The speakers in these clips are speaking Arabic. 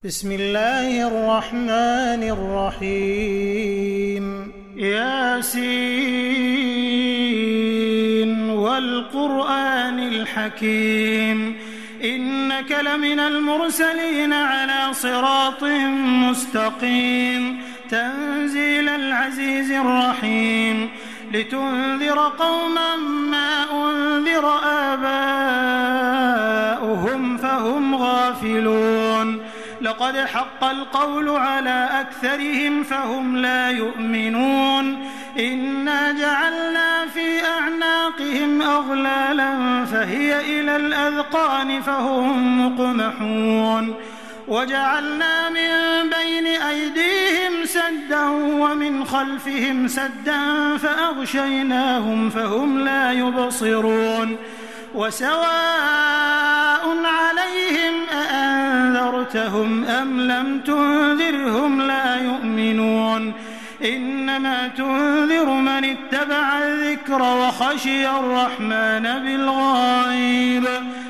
بسم الله الرحمن الرحيم ياسين والقرآن الحكيم إنك لمن المرسلين على صراط مستقيم تنزيل العزيز الرحيم لتنذر قوما ما أنذر آباؤهم فهم غافلون لقد حق القول على أكثرهم فهم لا يؤمنون إنا جعلنا في أعناقهم أغلالا فهي إلى الأذقان فهم مقمحون وجعلنا من بين أيديهم سدا ومن خلفهم سدا فأغشيناهم فهم لا يبصرون وسواء عليهم أأنذرتهم أم لم تنذرهم لا يؤمنون إنما تنذر من اتبع الذكر وخشي الرحمن بالغيب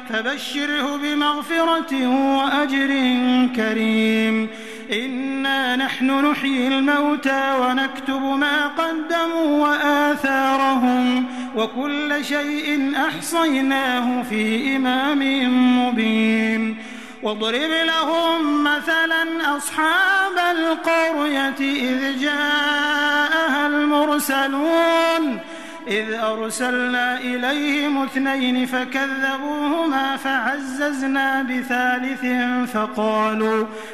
فبشره بمغفرة وأجر كريم إنا نحن نحيي الموتى ونكتب ما قدموا وآثارهم وكل شيء أحصيناه في إمام مبين واضرب لهم مثلا أصحاب القرية إذ جاءها المرسلون إذ أرسلنا إليهم 2 فكذبوهما فعززنا بثالث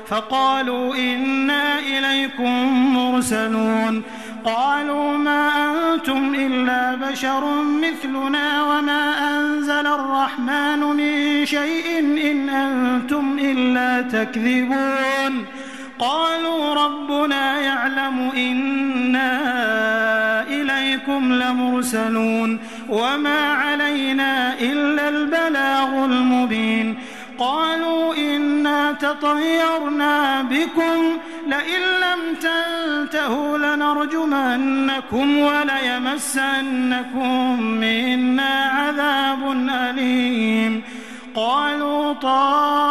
فقالوا إنا إليكم مرسلون قالوا ما أنتم إلا بشر مثلنا وما أنزل الرحمن من شيء إن أنتم إلا تكذبون قالوا ربنا يعلم إنا إليكم لمرسلون وما علينا إلا البلاغ المبين قالوا إنا تطيرنا بكم لئن لم تنتهوا لنرجمنكم وليمسنكم منا عذاب أليم قالوا طائركم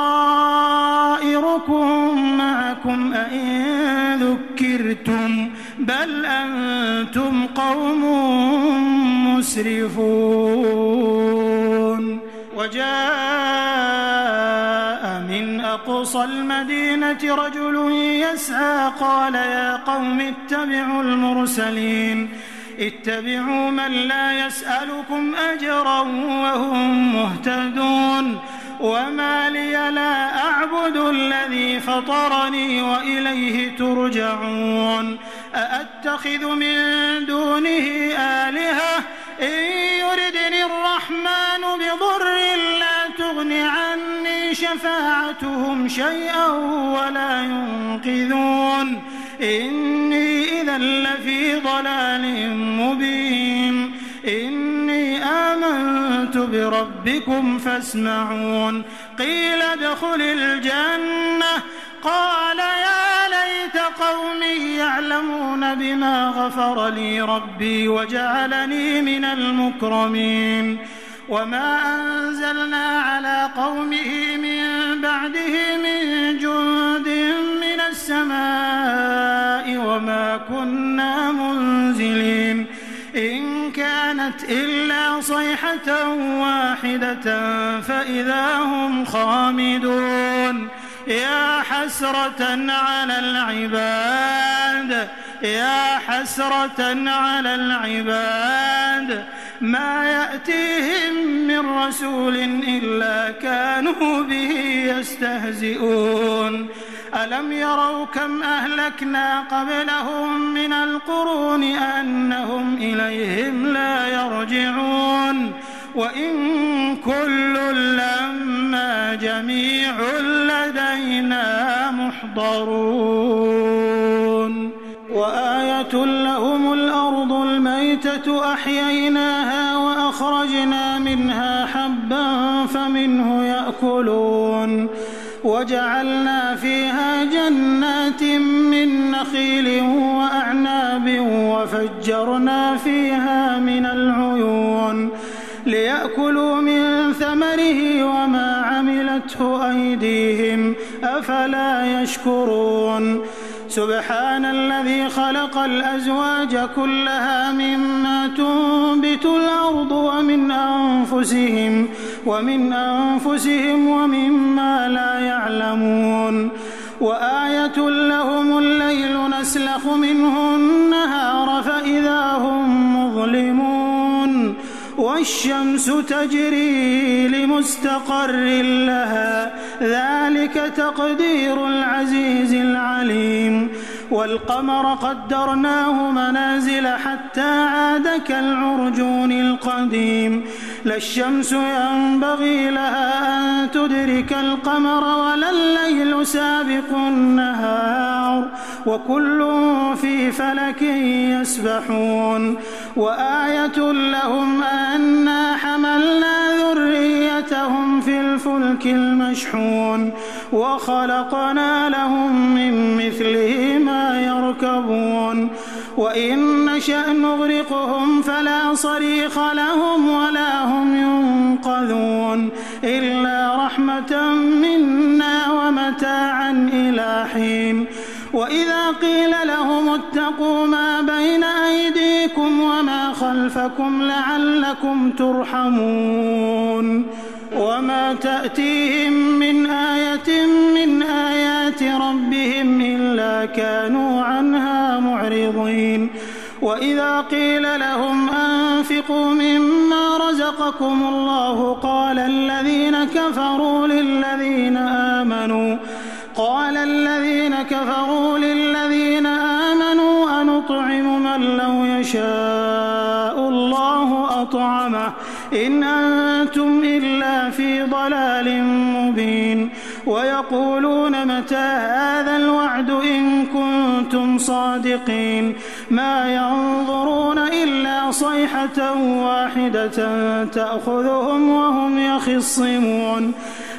معكم أئن ذكرتم بل أنتم قوم مسرفون وجاء من أقصى المدينة رجل يسعى قال يا قوم اتبعوا المرسلين اتبعوا من لا يسألكم أجرا وهم مهتدون وما لي لا أعبد الذي فطرني وإليه ترجعون أأتخذ من دونه آلهة إن يردني الرحمن بضر لا تغن عني شفاعتهم شيئا ولا ينقذون إني إذا لفي ضلال مبين إني آمنت بربكم فاسمعون قيل ادخل الجنة قال يا ليت قومي يعلمون بما غفر لي ربي وجعلني من المكرمين وما أنزلنا على قومه من بعده من جند من السماء وما كنا منزلين إن كانت إلا صيحة واحدة فإذا هم خامدون يا حسرة على العباد ما يأتيهم من رسول إلا كانوا به يستهزئون ألم يروا كم أهلكنا قبلهم من القرون أنهم إليهم لا يرجعون وإن كل لما جميع لدينا محضرون وآية لهم الأرض الميتة أحييناها وأخرجنا منها حبا فمنه يأكلون وجعلنا فيها جنات من نخيل وأعناب وفجرنا فيها من العيون ليأكلوا من ثمره وما عملته أيديهم أفلا أفلا يشكرون سبحان الذي خلق الأزواج كلها مما تنبت الأرض ومن أنفسهم ومما لا يعلمون وآية لهم الليل نسلخ منه النهار فإذا هم مظلمون والشمس تجري لمستقر لها ذلك تقدير العزيز العليم والقمر قدرناه منازل حتى عاد كالعرجون القديم لا الشمس ينبغي لها أن تدرك القمر ولا الليل سابق النهار وكل في فلك يسبحون وآية لهم أنا حملنا ذريتهم في الفلك المشحون وخلقنا لهم من مثله ما يركبون وإن نشأ نغرقهم فلا صريخ لهم ولا هم ينقذون إلا رحمة منا ومتاعا إلى حين وإذا قيل لهم اتقوا ما بين أيديكم وما خلفكم لعلكم ترحمون وما تأتيهم من آية من آيات ربهم إلا كانوا عنها معرضين وإذا قيل لهم أنفقوا مما رزقكم الله قال الذين كفروا للذين آمنوا أنطعم من لو يشاء الله أطعمه إن أنتم إلا في ضلال مبين ويقولون متى هذا الوعد إن كنتم صادقين ما ينظرون إلا صيحة واحدة تأخذهم وهم يخصمون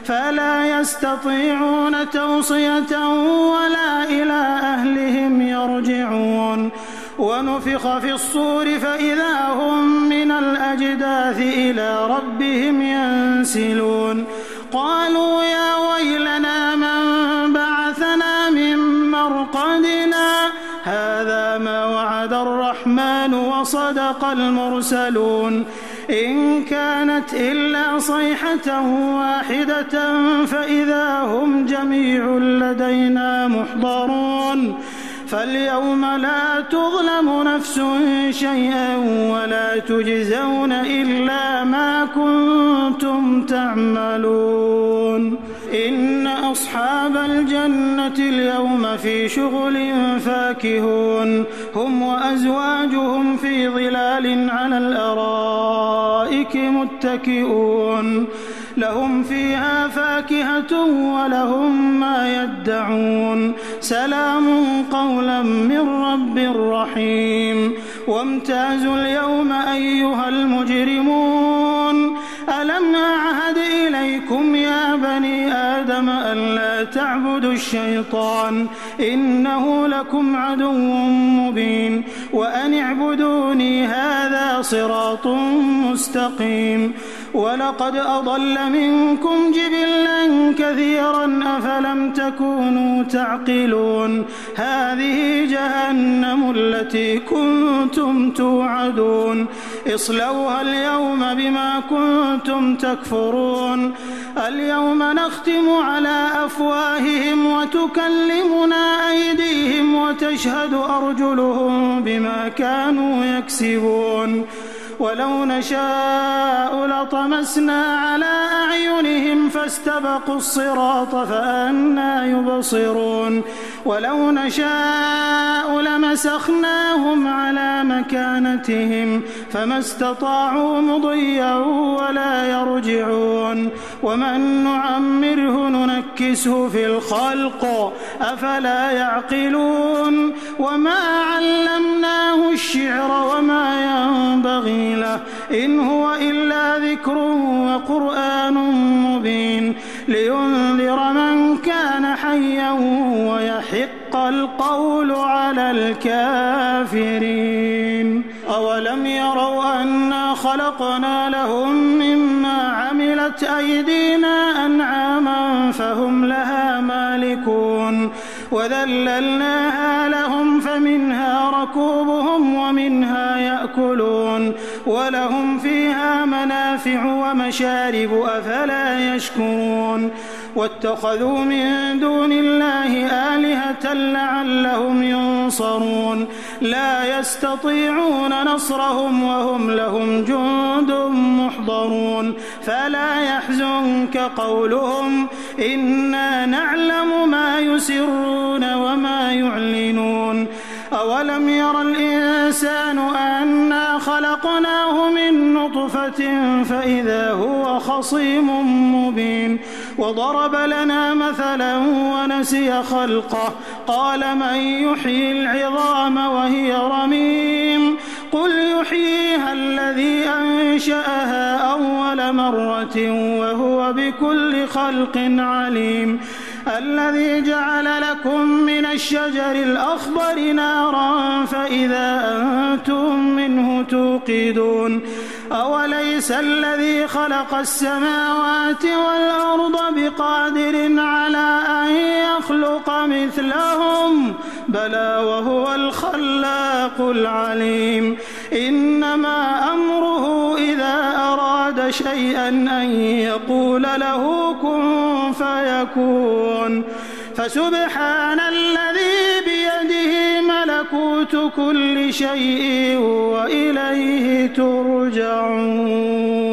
فلا يستطيعون توصية ولا إلى أهلهم يرجعون ونفخ في الصور فإذا هم من الأجداث إلى ربهم ينسلون قالوا يا ويلنا من بعثنا من مرقدنا هذا ما وعد الرحمن وصدق المرسلون إن كانت إلا صيحة واحدة فإذا هم جميع لدينا محضرون فاليوم لا تظلم نفس شيئا ولا تجزون إلا ما كنتم تعملون إن أصحاب الجنة اليوم في شغل فاكهون هم وأزواجهم في ظلال على الأرائك متكئون لهم فيها فاكهة ولهم ما يدعون سلام قولا من رب رحيم وامتازوا اليوم أيها المجرمون ألم أعهد إليكم يا بني آدم ألا تعبدوا الشيطان إنه لكم عدو مبين وأن اعبدوني هذا صراط مستقيم ولقد أضل منكم جبلا كثيرا أفلم تكونوا تعقلون هذه جهنم التي كنتم توعدون اصلوها اليوم بما كنتم تكفرون اليوم نختم على أفواههم وتكلمنا أيديهم وتشهد أرجلهم بما كانوا يكسبون ولو نشاء لطمسنا على أعينهم فاستبقوا الصراط فأنى يبصرون ولو نشاء لمسخناهم على مكانتهم فما استطاعوا مضيا ولا يرجعون ومن نعمره ننكسه في الخلق أفلا يعقلون وما علمناه الشعر وما ينبغي له إن هو إلا ذكر وقرآن مبين لينذر من كان حيا ويحق القول على الكافرين أولم يروا أنا خلقنا لهم مما عملت أيدينا أنعاما فهم لها مالكون يهلكون وذللناها لهم فمنها ركوبهم ومنها يأكلون ولهم فيها منافع ومشارب أفلا يشكرون واتخذوا من دون الله آلهة لعلهم ينصرون لا يستطيعون نصرهم وهم لهم جند محضرون فلا يحزنك قولهم إنا نعلم ما يسرون وما يعلنون أولم ير الإنسان أنا خلقناه من نطفة فإذا هو خصيم مبين وضرب لنا مثلا ونسي خلقه قال من يحيي العظام وهي رميم قل يحييها الذي أنشأها أول مرة وهو بكل خلق عليم الذي جعل لكم من الشجر الأخضر نارا فإذا أنتم منه توقدون أوليس الذي خلق السماوات والأرض بقادر على أن يخلق مثلهم بلى وهو الخلاق العليم إنما أمره إذا أراد شيئا أن يقول له كن فيكون فسبحان الذي بيده ملكوت كل شيء وإليه ترجعون.